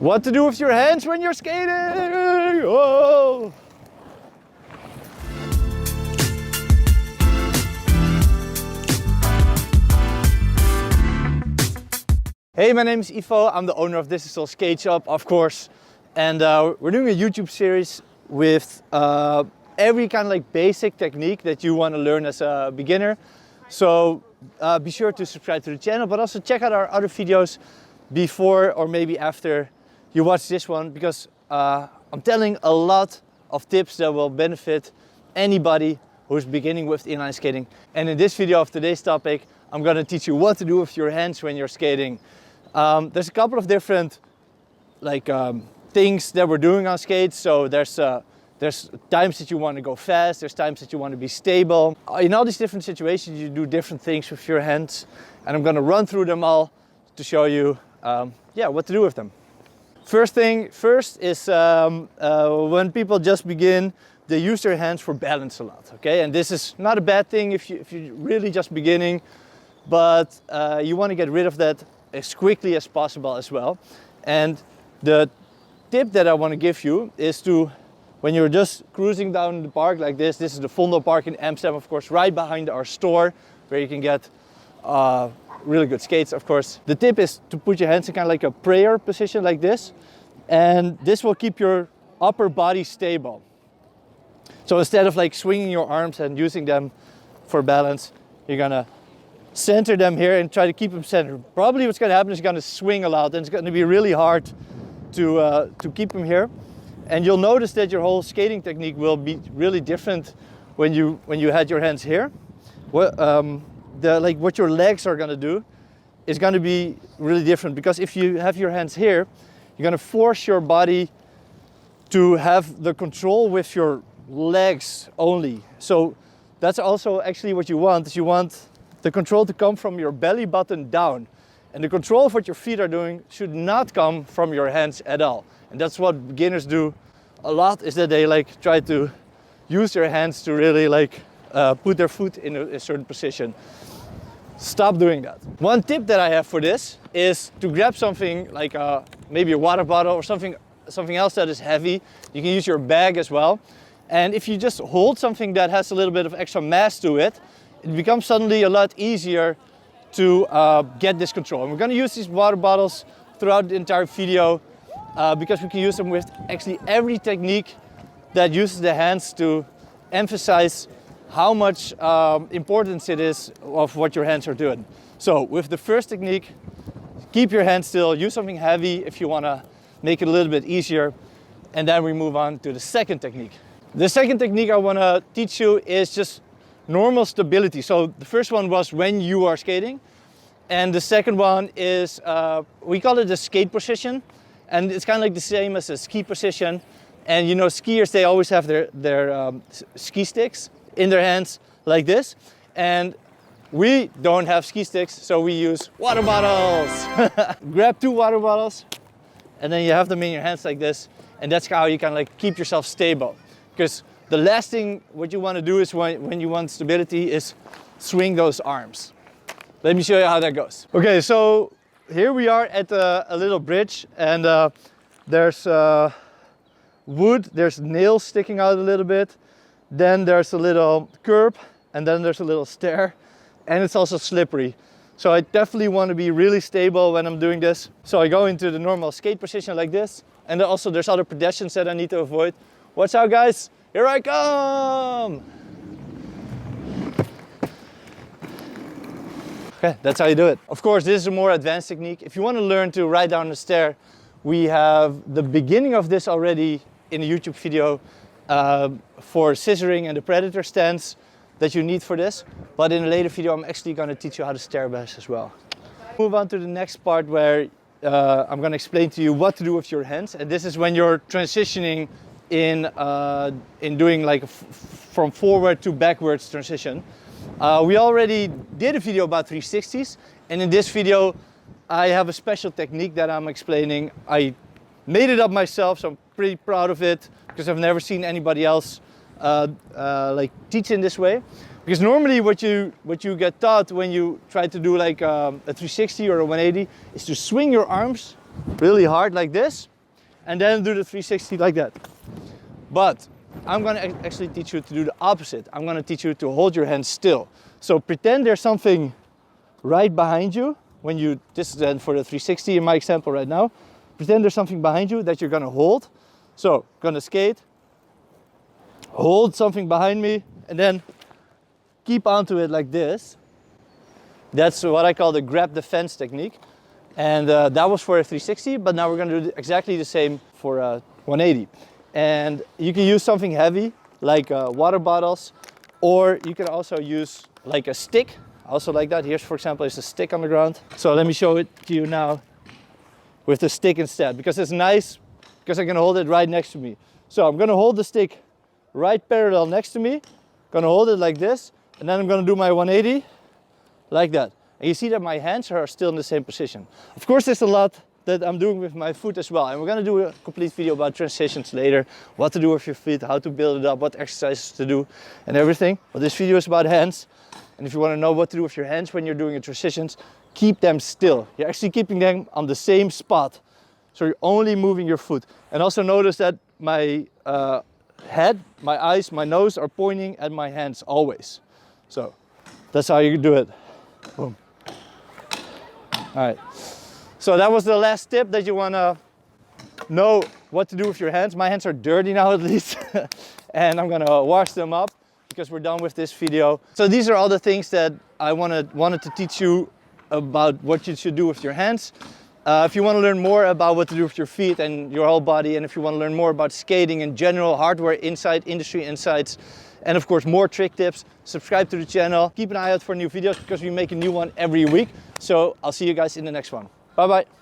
What to do with your hands when you're skating? Oh! Hey, my name is Ivo. I'm the owner of Thisissoul Skate Shop, of course. And we're doing a YouTube series with every kind of like basic technique that you want to learn as a beginner. So be sure to subscribe to the channel, but also check out our other videos before or maybe after you watch this one, because I'm telling a lot of tips that will benefit anybody who's beginning with inline skating. And in this video of today's topic, I'm going to teach you what to do with your hands when you're skating. There's a couple of different things that we're doing on skates. So there's times that you want to go fast, there's times that you want to be stable. In all these different situations, you do different things with your hands, and I'm going to run through them all to show you what to do with them. First is when people just begin, they use their hands for balance a lot, okay? And this is not a bad thing if you're really just beginning, but you want to get rid of that as quickly as possible as well. And the tip that I want to give you is to, when you're just cruising down the park like this is the Vondel Park in Amsterdam, of course, right behind our store, where you can get really good skates, of course. The tip is to put your hands in kind of like a prayer position like this, and this will keep your upper body stable. So instead of like swinging your arms and using them for balance, you're gonna center them here and try to keep them centered. Probably what's gonna happen is you're gonna swing a lot, and it's gonna be really hard to keep them here. And you'll notice that your whole skating technique will be really different when you had your hands here. What your legs are gonna do is gonna be really different, because if you have your hands here, you're gonna force your body to have the control with your legs only. So that's also actually what you want, is you want the control to come from your belly button down. And the control of what your feet are doing should not come from your hands at all. And that's what beginners do a lot, is that they try to use their hands to really put their foot in a certain position. Stop doing that. One tip that I have for this is to grab something like maybe a water bottle or something else that is heavy. You can use your bag as well. And if you just hold something that has a little bit of extra mass to it, it becomes suddenly a lot easier to get this control. And we're going to use these water bottles throughout the entire video because we can use them with actually every technique that uses the hands to emphasize how much importance it is of what your hands are doing. So with the first technique, keep your hands still, use something heavy if you want to make it a little bit easier, and then we move on to the second technique. The second technique I want to teach you is just normal stability. So the first one was when you are skating, and the second one is, we call it the skate position, and it's kind of like the same as a ski position. And you know, skiers, they always have their ski sticks in their hands like this, and we don't have ski sticks, so we use water bottles. Grab 2 water bottles, and then you have them in your hands like this, and that's how you can keep yourself stable. Because the last thing what you want to do is when you want stability is swing those arms. Let me show you how that goes. Okay, so here we are at a little bridge, and there's wood, there's nails sticking out a little bit. Then there's a little curb, and then there's a little stair, and it's also slippery. So I definitely want to be really stable when I'm doing this. So I go into the normal skate position like this, and then also there's other pedestrians that I need to avoid. Watch out, guys, here I come! Okay, that's how you do it. Of course, this is a more advanced technique. If you want to learn to ride down the stair, we have the beginning of this already in a YouTube video for scissoring and the predator stance that you need for this. But in a later video, I'm actually going to teach you how to stair bash as well. Move on to the next part where I'm going to explain to you what to do with your hands. And this is when you're transitioning in doing from forward to backwards transition. We already did a video about 360s, and in this video I have a special technique that I'm explaining. I made it up myself, so I'm pretty proud of it, because I've never seen anybody else teach in this way. Because normally what you get taught when you try to do a 360 or a 180 is to swing your arms really hard like this, and then do the 360 like that. But I'm gonna actually teach you to do the opposite. I'm gonna teach you to hold your hands still. So pretend there's something right behind you when you, this is then for the 360 in my example right now. Pretend there's something behind you that you're gonna hold. So, gonna skate, hold something behind me, and then keep onto it like this. That's what I call the grab the fence technique. And that was for a 360, but now we're gonna do exactly the same for a 180. And you can use something heavy, like water bottles, or you can also use like a stick, also like that. Here's, for example, is a stick on the ground. So let me show it to you now with the stick instead, because it's nice, because I can hold it right next to me. So I'm gonna hold the stick right parallel next to me, gonna hold it like this, and then I'm gonna do my 180 like that. And you see that my hands are still in the same position. Of course, there's a lot that I'm doing with my foot as well. And we're gonna do a complete video about transitions later, what to do with your feet, how to build it up, what exercises to do, and everything. But this video is about hands. And if you wanna know what to do with your hands when you're doing your transitions, keep them still. You're actually keeping them on the same spot. So you're only moving your foot. And also notice that my head, my eyes, my nose are pointing at my hands always. So that's how you do it. Boom. All right. So that was the last tip that you want to know what to do with your hands. My hands are dirty now at least. And I'm going to wash them up because we're done with this video. So these are all the things that I wanted to teach you about what you should do with your hands. If you want to learn more about what to do with your feet and your whole body, and if you want to learn more about skating in general, hardware insight, industry insights, and of course more trick tips, subscribe to the channel. Keep an eye out for new videos because we make a new one every week. So I'll see you guys in the next one. Bye bye.